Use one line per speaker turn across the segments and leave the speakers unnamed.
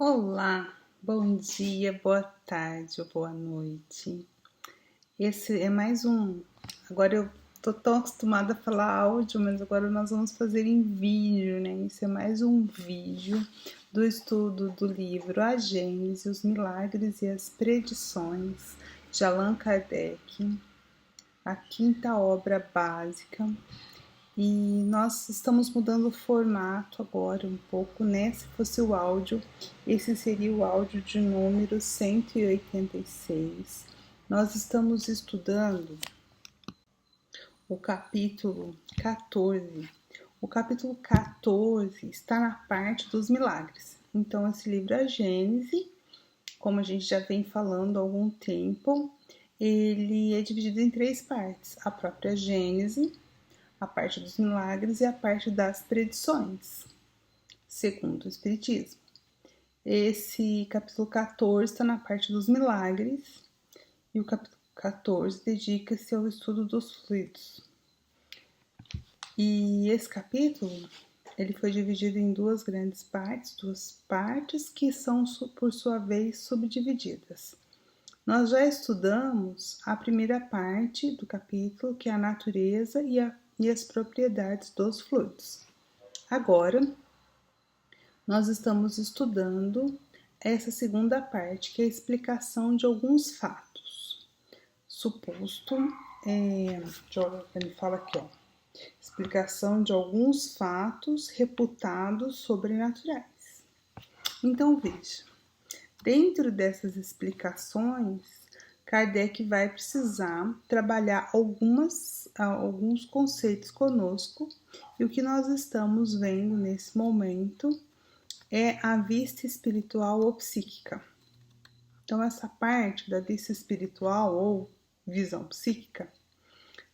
Olá, bom dia, boa tarde ou boa noite. Esse é mais um. Agora eu tô tão acostumada a falar áudio, mas agora nós vamos fazer em vídeo, né? Isso é mais um vídeo do estudo do livro A Gênese, os Milagres e as Predições, de Allan Kardec, a quinta obra básica. E nós estamos mudando o formato agora um pouco, né? Se fosse o áudio, esse seria o áudio de número 186. Nós estamos estudando o capítulo 14. O capítulo 14 está na parte dos milagres. Então, esse livro é a Gênese, como a gente já vem falando há algum tempo, ele é dividido em três partes: a própria Gênese, a parte dos milagres e a parte das predições, segundo o Espiritismo. Esse capítulo 14 está na parte dos milagres e o capítulo 14 dedica-se ao estudo dos fluidos. E esse capítulo ele foi dividido em duas partes que são, por sua vez, subdivididas. Nós já estudamos a primeira parte do capítulo, que é a natureza e as propriedades dos fluidos. Agora, nós estamos estudando essa segunda parte, que é a explicação de alguns fatos. Suposto, ele fala aqui, explicação de alguns fatos reputados sobrenaturais. Então, veja, dentro dessas explicações, Kardec vai precisar trabalhar alguns conceitos conosco, e o que nós estamos vendo nesse momento é a vista espiritual ou psíquica. Então, essa parte da vista espiritual ou visão psíquica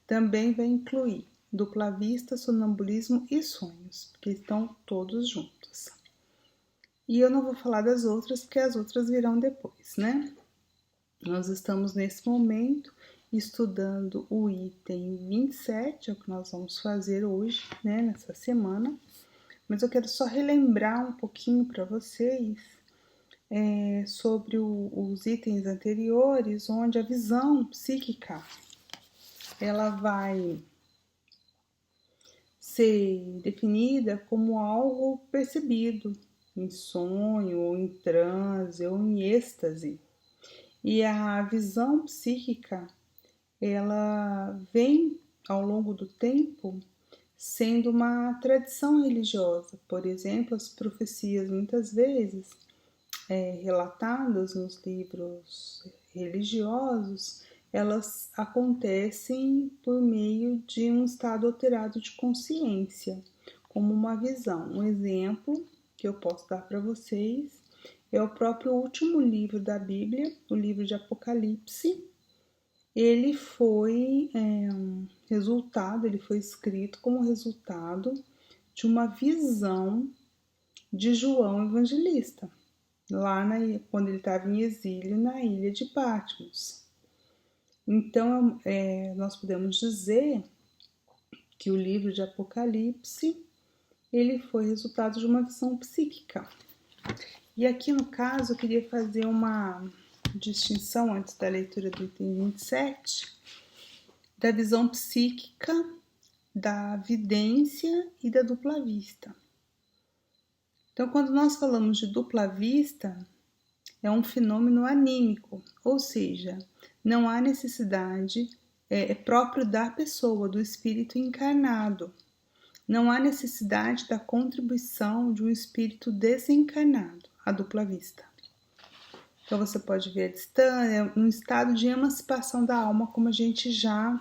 também vai incluir dupla vista, sonambulismo e sonhos, porque estão todos juntos. E eu não vou falar das outras, porque as outras virão depois, né? Nós estamos nesse momento estudando o item 27, é o que nós vamos fazer hoje, né, nessa semana. Mas eu quero só relembrar um pouquinho para vocês sobre os itens anteriores, onde a visão psíquica ela vai ser definida como algo percebido em sonho, ou em transe, ou em êxtase. E a visão psíquica, ela vem ao longo do tempo sendo uma tradição religiosa. Por exemplo, as profecias muitas vezes relatadas nos livros religiosos, elas acontecem por meio de um estado alterado de consciência, como uma visão. Um exemplo que eu posso dar para vocês é o próprio último livro da Bíblia, o livro de Apocalipse. Ele foi ele foi escrito como resultado de uma visão de João Evangelista, quando ele estava em exílio na ilha de Patmos. Então, nós podemos dizer que o livro de Apocalipse ele foi resultado de uma visão psíquica. E aqui no caso eu queria fazer uma distinção antes da leitura do item 27 da visão psíquica, da vidência e da dupla vista. Então, quando nós falamos de dupla vista, é um fenômeno anímico, ou seja, não há necessidade, é próprio da pessoa, do espírito encarnado. Não há necessidade da contribuição de um espírito desencarnado, a dupla vista. Então, você pode ver a distância, um estado de emancipação da alma, como a gente já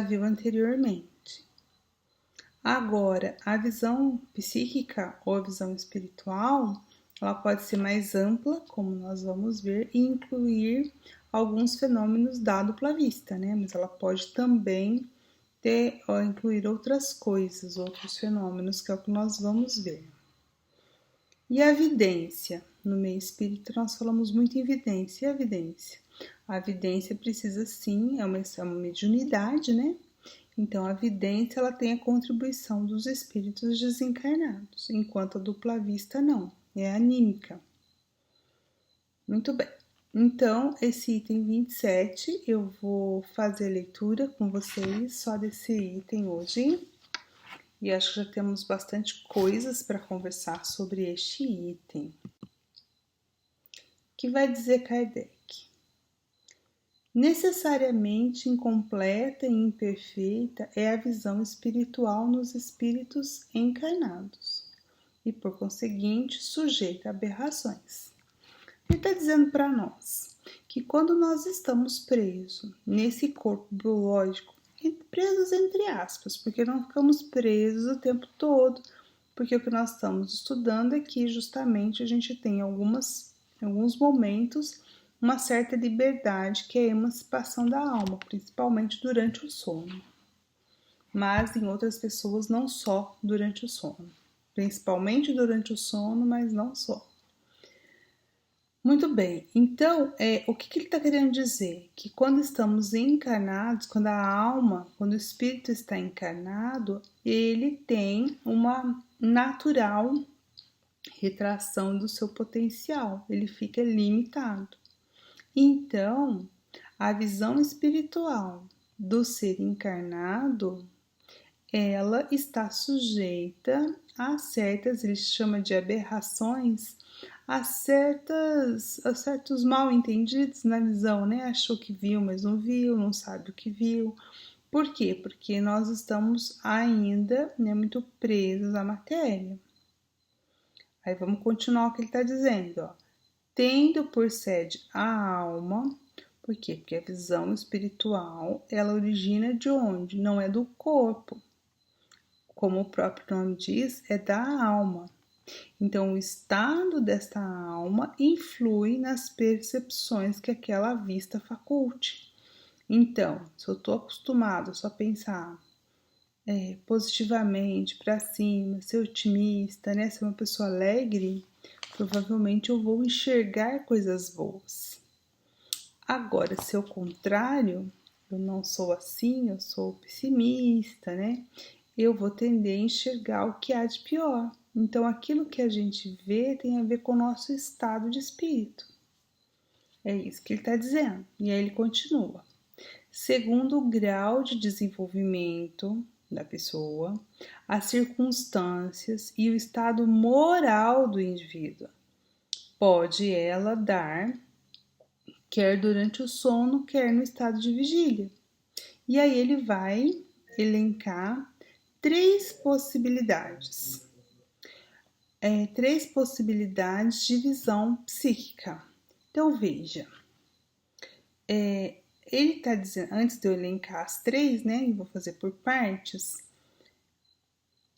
viu anteriormente. Agora, a visão psíquica ou a visão espiritual, ela pode ser mais ampla, como nós vamos ver, e incluir alguns fenômenos da dupla vista, né? Mas ela pode também incluir outras coisas, outros fenômenos, que é o que nós vamos ver. E a vidência? No meio espírita nós falamos muito em vidência. E a vidência? A vidência precisa sim, é uma mediunidade, né? Então a vidência ela tem a contribuição dos espíritos desencarnados, enquanto a dupla vista não. é anímica. Muito bem. Então, esse item 27, eu vou fazer a leitura com vocês só desse item hoje. E acho que já temos bastante coisas para conversar sobre este item. Que vai dizer Kardec: necessariamente incompleta e imperfeita é a visão espiritual nos espíritos encarnados e, por conseguinte, sujeita a aberrações. Ele está dizendo para nós que quando nós estamos presos nesse corpo biológico, presos entre aspas, porque não ficamos presos o tempo todo, porque o que nós estamos estudando é que justamente a gente tem alguns momentos uma certa liberdade, que é a emancipação da alma, principalmente durante o sono. Mas em outras pessoas não só durante o sono, principalmente durante o sono, mas não só. Muito bem, então o que ele está querendo dizer? Que quando estamos encarnados, quando a alma, quando o espírito está encarnado, ele tem uma natural retração do seu potencial, ele fica limitado. Então, a visão espiritual do ser encarnado, ela está sujeita a certas, ele chama de aberrações, a certos mal entendidos na visão, né? Achou que viu, mas não viu, não sabe o que viu. Por quê? Porque nós estamos ainda muito presos à matéria. Aí vamos continuar o que ele está dizendo, ó. Tendo por sede a alma, por quê? Porque a visão espiritual, ela origina de onde? Não é do corpo. Como o próprio nome diz, é da alma. Então, o estado desta alma influi nas percepções que aquela vista faculte. Então, se eu estou acostumado a só pensar positivamente, para cima, ser otimista, né? Ser uma pessoa alegre, provavelmente eu vou enxergar coisas boas. Agora, se é o contrário, eu não sou assim, eu sou pessimista, né? Eu vou tender a enxergar o que há de pior. Então, aquilo que a gente vê tem a ver com o nosso estado de espírito. É isso que ele está dizendo. E aí ele continua. Segundo o grau de desenvolvimento da pessoa, as circunstâncias e o estado moral do indivíduo, pode ela dar, quer durante o sono, quer no estado de vigília. E aí ele vai elencar três possibilidades. Três possibilidades de visão psíquica. Então veja, ele está dizendo, antes de eu elencar as três, né, e vou fazer por partes,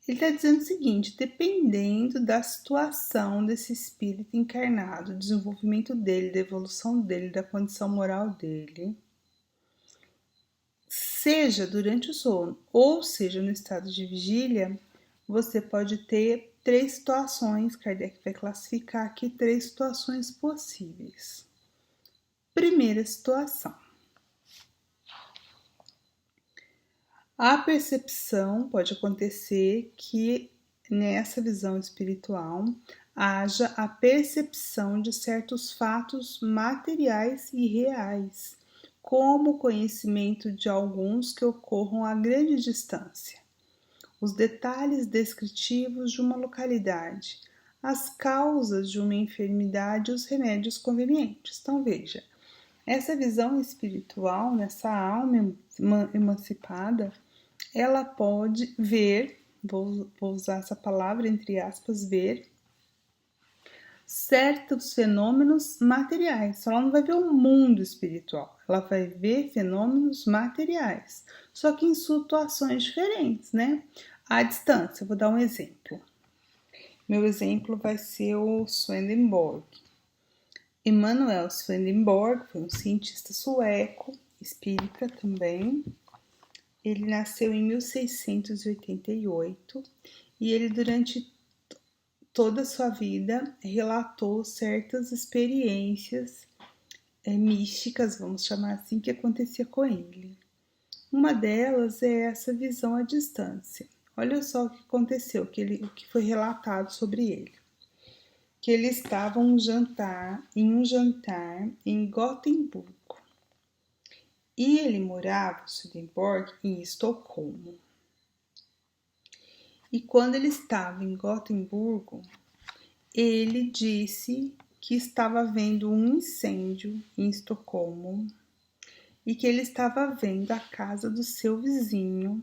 ele está dizendo o seguinte: dependendo da situação desse espírito encarnado, do desenvolvimento dele, da evolução dele, da condição moral dele, seja durante o sono ou seja no estado de vigília, você pode ter três situações. Kardec vai classificar aqui três situações possíveis. Primeira situação: a percepção, pode acontecer que nessa visão espiritual haja a percepção de certos fatos materiais e reais, como o conhecimento de alguns que ocorram a grande distância, os detalhes descritivos de uma localidade, as causas de uma enfermidade e os remédios convenientes. Então veja, essa visão espiritual, nessa alma emancipada, ela pode ver, vou usar essa palavra entre aspas, ver certos fenômenos materiais. Só ela não vai ver o mundo espiritual, ela vai ver fenômenos materiais, só que em situações diferentes, né? À distância, vou dar um exemplo. Meu exemplo vai ser o Swedenborg. Emanuel Swedenborg foi um cientista sueco, espírita também. Ele nasceu em 1688 e ele, durante toda a sua vida, relatou certas experiências místicas, vamos chamar assim, que acontecia com ele. Uma delas é essa visão à distância. Olha só o que aconteceu, o que foi relatado sobre ele. que ele estava em um jantar em Gotemburgo e ele morava, Swedenborg, em Estocolmo. E quando ele estava em Gotemburgo, ele disse que estava vendo um incêndio em Estocolmo e que ele estava vendo a casa do seu vizinho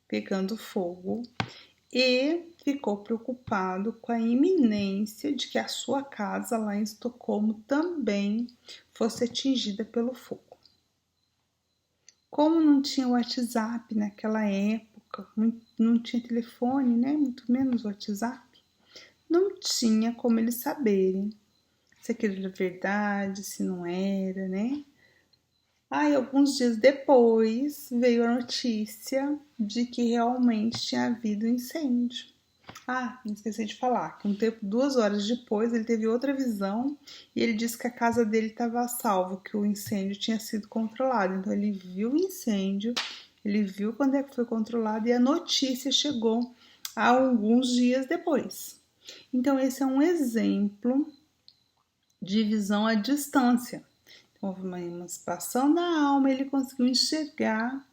pegando fogo e ficou preocupado com a iminência de que a sua casa lá em Estocolmo também fosse atingida pelo fogo. Como não tinha WhatsApp naquela época, não tinha telefone, né? Muito menos WhatsApp, não tinha como eles saberem se aquilo era verdade, se não era, né? Aí, alguns dias depois, veio a notícia de que realmente tinha havido incêndio. Não esqueci de falar, que 2 horas depois, ele teve outra visão e ele disse que a casa dele estava a salvo, que o incêndio tinha sido controlado. Então, ele viu o incêndio, ele viu quando é que foi controlado e a notícia chegou alguns dias depois. Então, esse é um exemplo de visão à distância. Houve uma emancipação da alma, ele conseguiu enxergar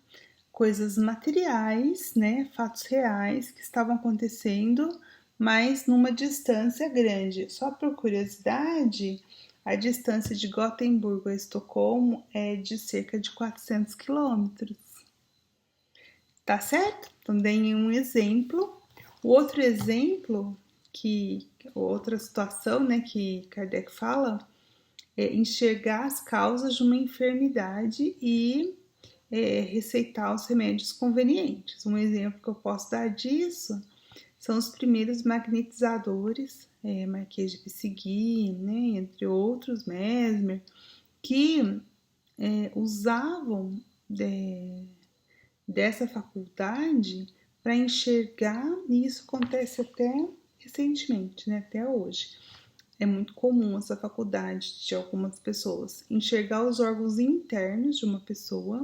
coisas materiais, né, fatos reais que estavam acontecendo, mas numa distância grande. Só por curiosidade, a distância de Gotemburgo a Estocolmo é de cerca de 400 quilômetros. Tá certo? Então, dei um exemplo. O outro exemplo, outra situação, né, que Kardec fala, é enxergar as causas de uma enfermidade e receitar os remédios convenientes. Um exemplo que eu posso dar disso são os primeiros magnetizadores, Marquês de Pissigui, né, entre outros, Mesmer, que usavam dessa faculdade para enxergar, e isso acontece até recentemente, né, até hoje. É muito comum essa faculdade de algumas pessoas enxergar os órgãos internos de uma pessoa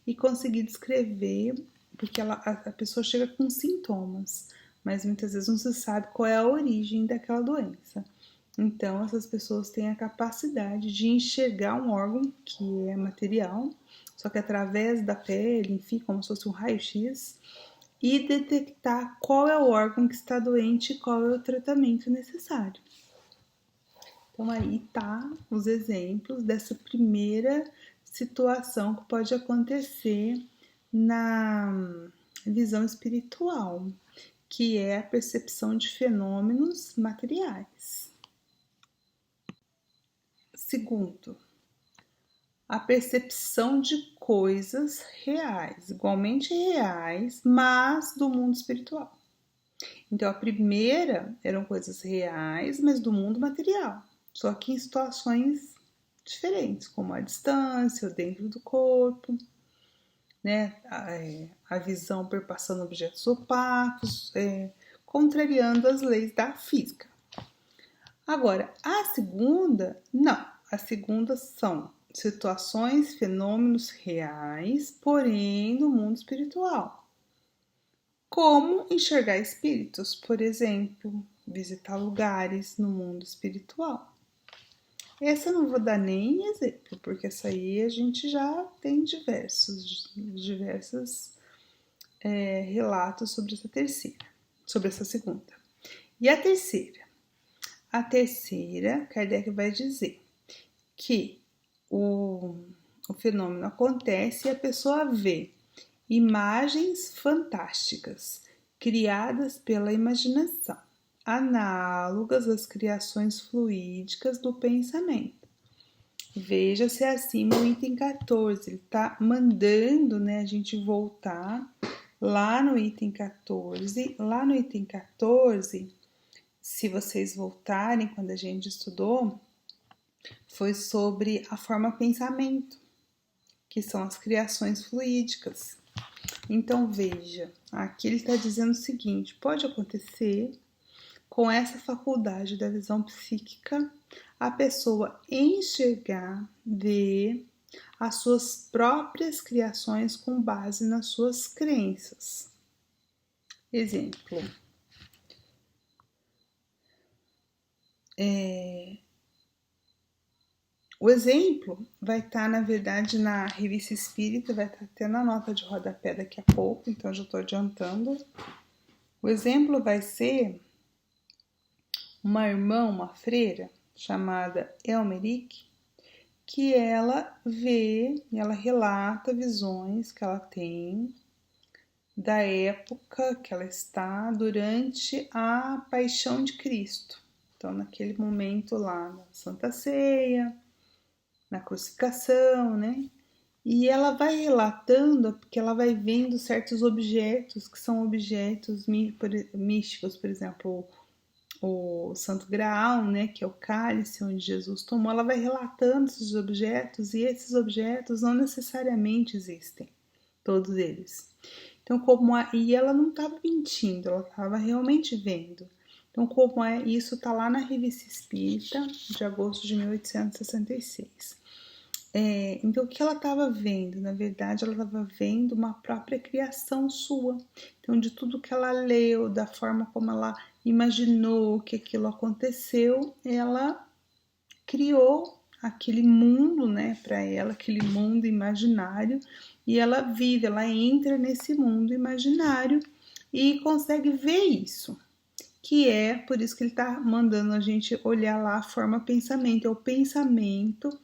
e conseguir descrever, porque a pessoa chega com sintomas, mas muitas vezes não se sabe qual é a origem daquela doença. Então, essas pessoas têm a capacidade de enxergar um órgão que é material, só que através da pele, enfim, como se fosse um raio-x, e detectar qual é o órgão que está doente e qual é o tratamento necessário. Então, aí tá os exemplos dessa primeira situação que pode acontecer na visão espiritual, que é a percepção de fenômenos materiais. Segundo, a percepção de coisas reais, igualmente reais, mas do mundo espiritual. Então, a primeira eram coisas reais, mas do mundo material. Só que em situações diferentes, como a distância, ou dentro do corpo, né? A visão perpassando objetos opacos, contrariando as leis da física. Agora, a segunda, não. A segunda são situações, fenômenos reais, porém no mundo espiritual. Como enxergar espíritos, por exemplo, visitar lugares no mundo espiritual. Essa eu não vou dar nem exemplo, porque essa aí a gente já tem diversos relatos sobre essa terceira, sobre essa segunda. E a terceira? A terceira, Kardec vai dizer que o fenômeno acontece e a pessoa vê imagens fantásticas criadas pela imaginação, análogas às criações fluídicas do pensamento. Veja-se acima o item 14, ele está mandando, né, a gente voltar lá no item 14. Lá no item 14, se vocês voltarem, quando a gente estudou, foi sobre a forma pensamento, que são as criações fluídicas. Então, veja, aqui ele está dizendo o seguinte: pode acontecer com essa faculdade da visão psíquica a pessoa enxergar, ver as suas próprias criações com base nas suas crenças. Exemplo: O exemplo vai estar, na verdade, na Revista Espírita, vai estar até na nota de rodapé daqui a pouco, então eu já estou adiantando. O exemplo vai ser uma irmã, uma freira, chamada Elmeric, que ela vê e ela relata visões que ela tem da época que ela está durante a Paixão de Cristo. Então, naquele momento lá na Santa Ceia, na crucificação, né? E ela vai relatando, porque ela vai vendo certos objetos que são objetos místicos, por exemplo, o Santo Graal, né, que é o cálice onde Jesus tomou. Ela vai relatando esses objetos e esses objetos não necessariamente existem, todos eles. Então, e ela não estava mentindo, ela estava realmente vendo. Então, isso está lá na Revista Espírita, de agosto de 1866. Então, o que ela estava vendo? Na verdade, ela estava vendo uma própria criação sua. Então, de tudo que ela leu, da forma como ela imaginou que aquilo aconteceu, ela criou aquele mundo, né, para ela, aquele mundo imaginário, e ela vive, ela entra nesse mundo imaginário e consegue ver isso. Que é por isso que ele está mandando a gente olhar lá a forma pensamento, é o pensamento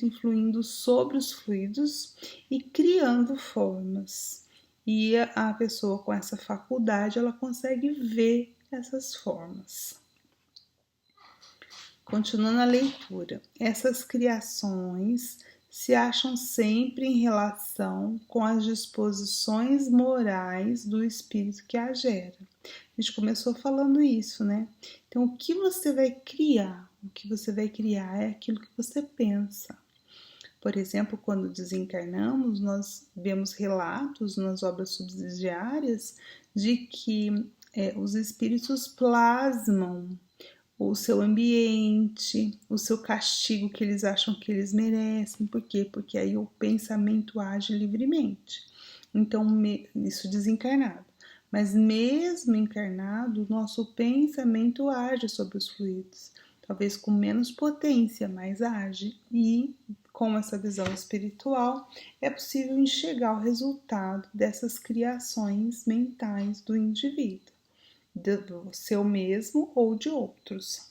influindo sobre os fluidos e criando formas. E a pessoa com essa faculdade, ela consegue ver essas formas. Continuando a leitura, essas criações se acham sempre em relação com as disposições morais do espírito que a gera. A gente começou falando isso, né? Então, o que você vai criar? O que você vai criar é aquilo que você pensa. Por exemplo, quando desencarnamos, nós vemos relatos nas obras subsidiárias de que os espíritos plasmam o seu ambiente, o seu castigo que eles acham que eles merecem. Por quê? Porque aí o pensamento age livremente. Então, isso desencarnado. Mas mesmo encarnado, o nosso pensamento age sobre os fluidos. Talvez com menos potência, mas age. E com essa visão espiritual, é possível enxergar o resultado dessas criações mentais do indivíduo, do seu mesmo ou de outros.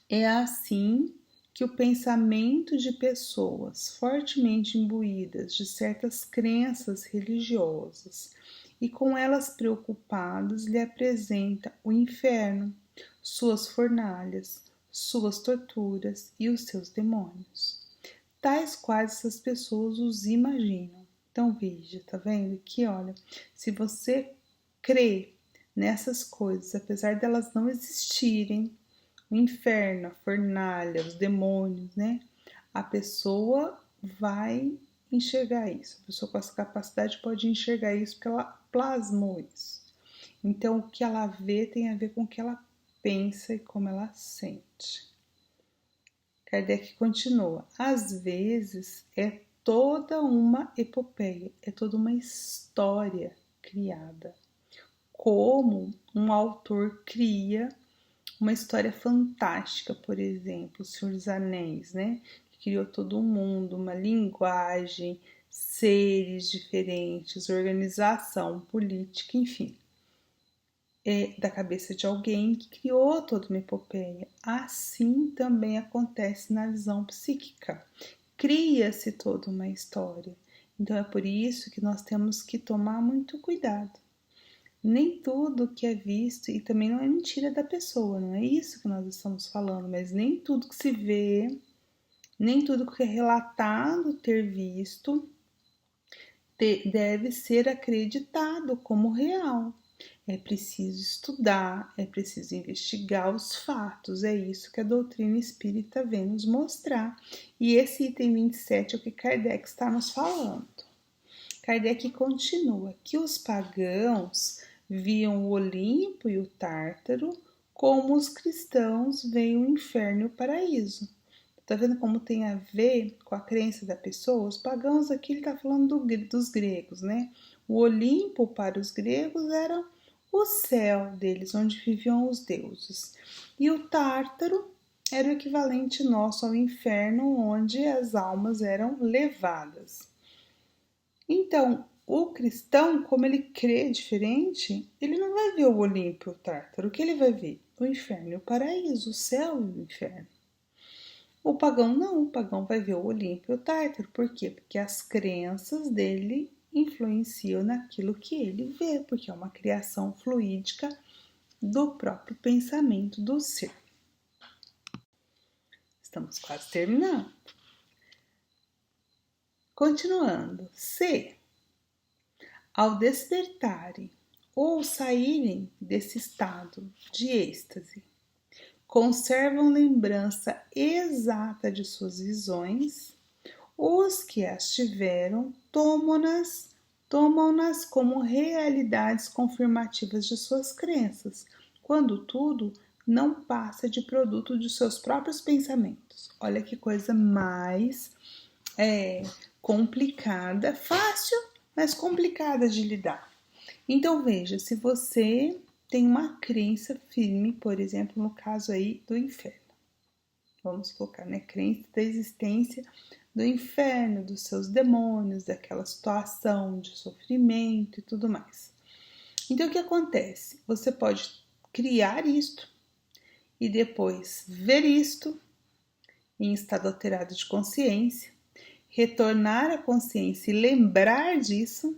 É assim que o pensamento de pessoas fortemente imbuídas de certas crenças religiosas e com elas preocupadas lhe apresenta o inferno, suas fornalhas, suas torturas e os seus demônios, tais quais essas pessoas os imaginam. Então veja, tá vendo que olha, se você crê nessas coisas, apesar delas não existirem, o inferno, a fornalha, os demônios, né? A pessoa vai enxergar isso. A pessoa com essa capacidade pode enxergar isso porque ela plasmou isso. Então, o que ela vê tem a ver com o que ela pensa e como ela sente. Kardec continua. Às vezes é toda uma epopeia, é toda uma história criada. Como um autor cria uma história fantástica, por exemplo, O Senhor dos Anéis, né? Que criou todo um mundo, uma linguagem, seres diferentes, organização política, enfim. É da cabeça de alguém que criou toda uma epopeia. Assim também acontece na visão psíquica. Cria-se toda uma história. Então é por isso que nós temos que tomar muito cuidado. Nem tudo que é visto, e também não é mentira da pessoa, não é isso que nós estamos falando, mas nem tudo que se vê, nem tudo que é relatado ter visto, deve ser acreditado como real. É preciso estudar, é preciso investigar os fatos, é isso que a doutrina espírita vem nos mostrar. E esse item 27 é o que Kardec está nos falando. Kardec continua que os pagãos viam o Olimpo e o Tártaro como os cristãos veem o inferno e o paraíso. Tá vendo como tem a ver com a crença da pessoa? Os pagãos aqui ele tá falando dos gregos, né? O Olimpo para os gregos era o céu deles, onde viviam os deuses. E o Tártaro era o equivalente nosso ao inferno, onde as almas eram levadas. Então, o cristão, como ele crê diferente, ele não vai ver o Olimpo e o Tártaro. O que ele vai ver? O inferno e o paraíso, o céu e o inferno. O pagão não, o pagão vai ver o Olimpo e o Tártaro. Por quê? Porque as crenças dele influenciam naquilo que ele vê, porque é uma criação fluídica do próprio pensamento do ser. Estamos quase terminando. Continuando. Se, ao despertarem ou saírem desse estado de êxtase, conservam lembrança exata de suas visões, os que as tiveram tomam-nas como realidades confirmativas de suas crenças, quando tudo não passa de produto de seus próprios pensamentos. Olha que coisa mais complicada, fácil, mas complicada de lidar. Então veja, se você tem uma crença firme, por exemplo, no caso aí do inferno. Vamos colocar, né? Crença da existência do inferno, dos seus demônios, daquela situação de sofrimento e tudo mais. Então, o que acontece? Você pode criar isto e depois ver isto em estado alterado de consciência, retornar à consciência e lembrar disso,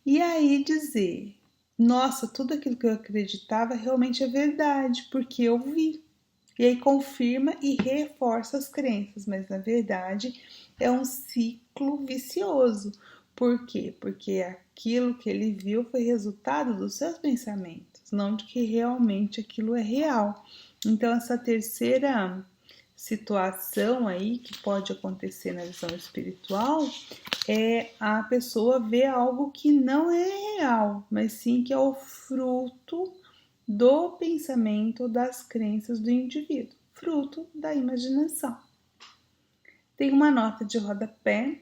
e aí dizer: nossa, tudo aquilo que eu acreditava realmente é verdade, porque eu vi. E aí confirma e reforça as crenças, mas na verdade é um ciclo vicioso. Por quê? Porque aquilo que ele viu foi resultado dos seus pensamentos, não de que realmente aquilo é real. Então essa terceira situação aí que pode acontecer na visão espiritual é a pessoa ver algo que não é real, mas sim que é o fruto do pensamento, das crenças do indivíduo, fruto da imaginação. Tem uma nota de rodapé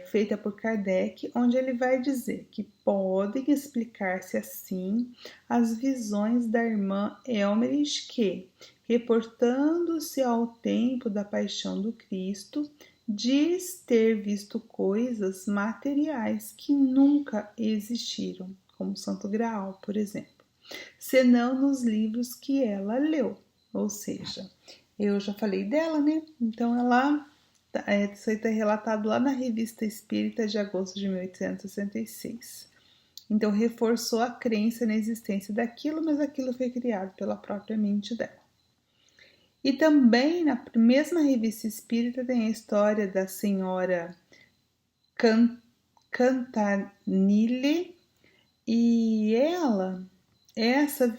feita por Kardec, onde ele vai dizer que podem explicar-se assim as visões da irmã Elmerich que, reportando-se ao tempo da paixão do Cristo, diz ter visto coisas materiais que nunca existiram, como Santo Graal, por exemplo, senão nos livros que ela leu. Ou seja, eu já falei dela, né? Então ela, isso aí está relatado lá na Revista Espírita de agosto de 1866. Então reforçou a crença na existência daquilo, mas aquilo foi criado pela própria mente dela. E também na mesma Revista Espírita tem a história da senhora Cantanile, e essa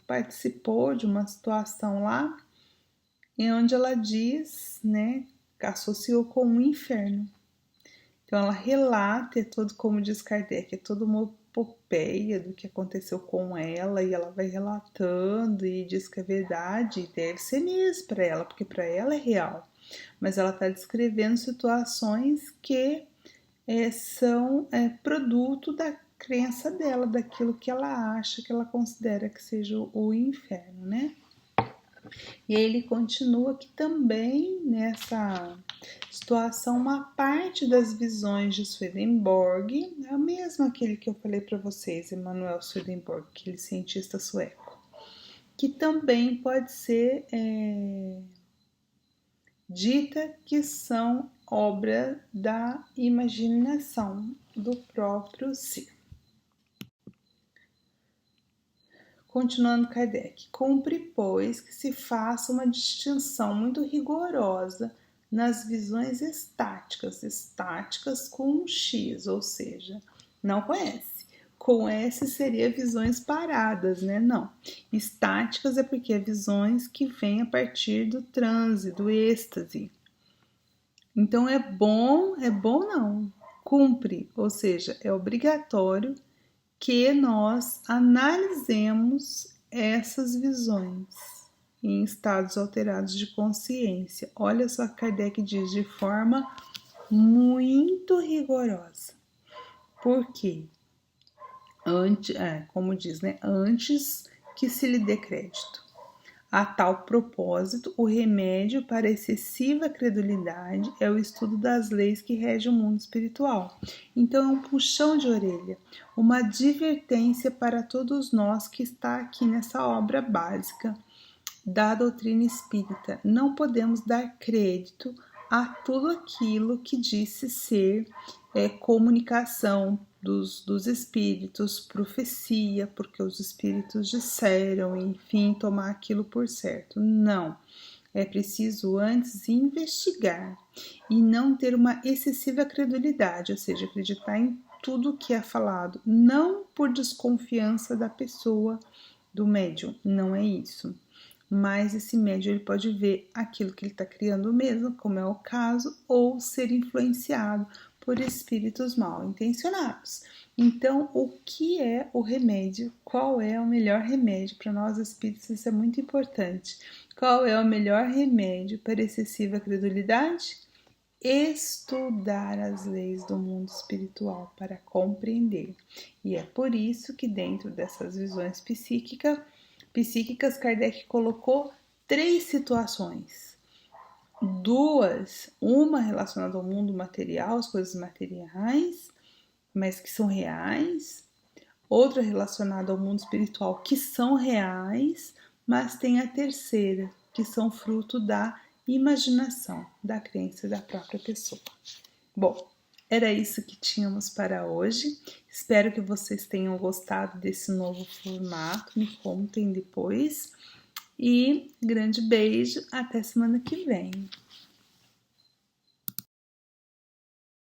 participou de uma situação lá em onde ela diz, né, associou com o inferno. Então ela relata, como diz Kardec, é toda uma epopeia do que aconteceu com ela, e ela vai relatando e diz que é verdade, e deve ser mesmo para ela, porque para ela é real. Mas ela está descrevendo situações que são produto da crença dela, daquilo que ela acha, que ela considera que seja o inferno, né? E aí ele continua que também nessa situação, uma parte das visões de Swedenborg, é o mesmo aquele que eu falei para vocês, Emanuel Swedenborg, aquele cientista sueco, que também pode ser dita que são obra da imaginação do próprio ser. Continuando Kardec, cumpre, pois, que se faça uma distinção muito rigorosa nas visões estáticas com um X, ou seja, não com S. Com S seria visões paradas, né? Não. Estáticas é porque é visões que vêm a partir do transe, do êxtase. Então é bom não. Cumpre, ou seja, é obrigatório que nós analisemos essas visões em estados alterados de consciência. Olha só, Kardec diz de forma muito rigorosa. Por quê? como diz, né? Antes que se lhe dê crédito. A tal propósito, o remédio para a excessiva credulidade é o estudo das leis que regem o mundo espiritual. Então, é um puxão de orelha, uma advertência para todos nós que está aqui nessa obra básica da doutrina espírita. Não podemos dar crédito a tudo aquilo que disse ser comunicação dos espíritos, profecia, porque os espíritos disseram, enfim, tomar aquilo por certo. Não. É preciso antes investigar e não ter uma excessiva credulidade, ou seja, acreditar em tudo que é falado, não por desconfiança da pessoa, do médium, não é isso. Mas esse médium ele pode ver aquilo que ele está criando mesmo, como é o caso, ou ser influenciado por espíritos mal intencionados. Então, o que é o remédio? Qual é o melhor remédio para nós espíritos? Isso é muito importante. Qual é o melhor remédio para excessiva credulidade? Estudar as leis do mundo espiritual para compreender. E é por isso que dentro dessas visões psíquicas, Kardec colocou 3 situações. 2, uma relacionada ao mundo material, as coisas materiais, mas que são reais. Outra relacionada ao mundo espiritual, que são reais, mas tem a terceira, que são fruto da imaginação, da crença da própria pessoa. Bom, era isso que tínhamos para hoje. Espero que vocês tenham gostado desse novo formato. Me contem depois. E grande beijo, até semana que vem.